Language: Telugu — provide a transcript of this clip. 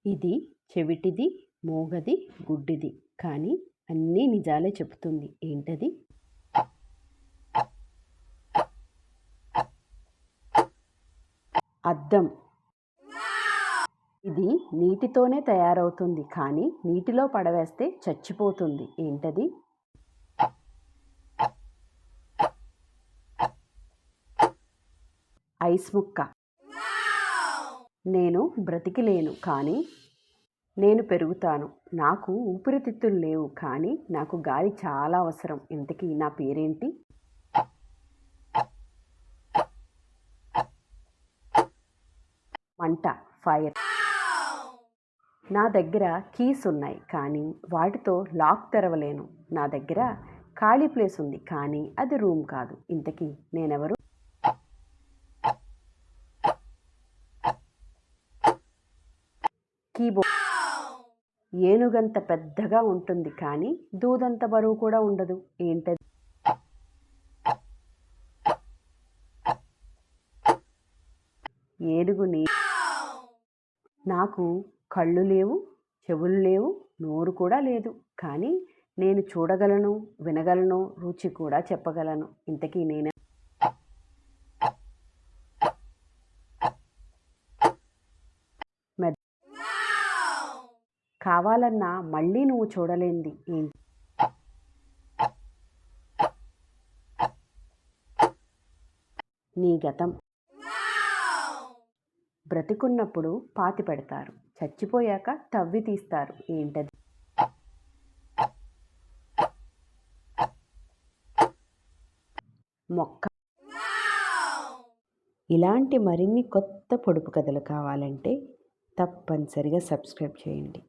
ఇది చెవిటిది, మూగది, గుడ్డిది. కానీ అన్నీ నిజాలే చెబుతుంది. ఏంటది? అద్దం. ఇది నీటితోనే తయారవుతుంది. కానీ నీటిలో పడవేస్తే చచ్చిపోతుంది. ఏంటది? ఐస్ ముక్క. నేను బ్రతికిలేను కానీ నేను పెరుగుతాను. నాకు ఊపిరితిత్తులు లేవు కానీ నాకు గాలి చాలా అవసరం. ఇంతకీ నా పేరేంటి? మంట. ఫైర్. నా దగ్గర కీస్ ఉన్నాయి కానీ వాటితో లాక్ తెరవలేను. నా దగ్గర ఖాళీ ప్లేస్ ఉంది కానీ అది రూమ్ కాదు. ఇంతకీ నేనెవరు? కీబోర్డ్. ఏనుగంత పెద్దగా ఉంటుంది కానీ దూదంత బరువు కూడా ఉండదు. ఏంటది? ఏనుగు నాకు కళ్ళు లేవు, చెవులు లేవు, నోరు కూడా లేదు. కానీ నేను చూడగలను, వినగలను, రుచి కూడా చెప్పగలను. ఇంతకీ నేను కావాలన్నా మళ్ళీ నువ్వు చూడలేంది ఏంటి? నీ గతం. బ్రతికున్నప్పుడు పాతి పెడతారు, చచ్చిపోయాక తవ్వి తీస్తారు. ఏంటది? మొక్క. ఇలాంటి మరిన్ని కొత్త పొడుపు కథలు కావాలంటే తప్పనిసరిగా సబ్స్క్రైబ్ చేయండి.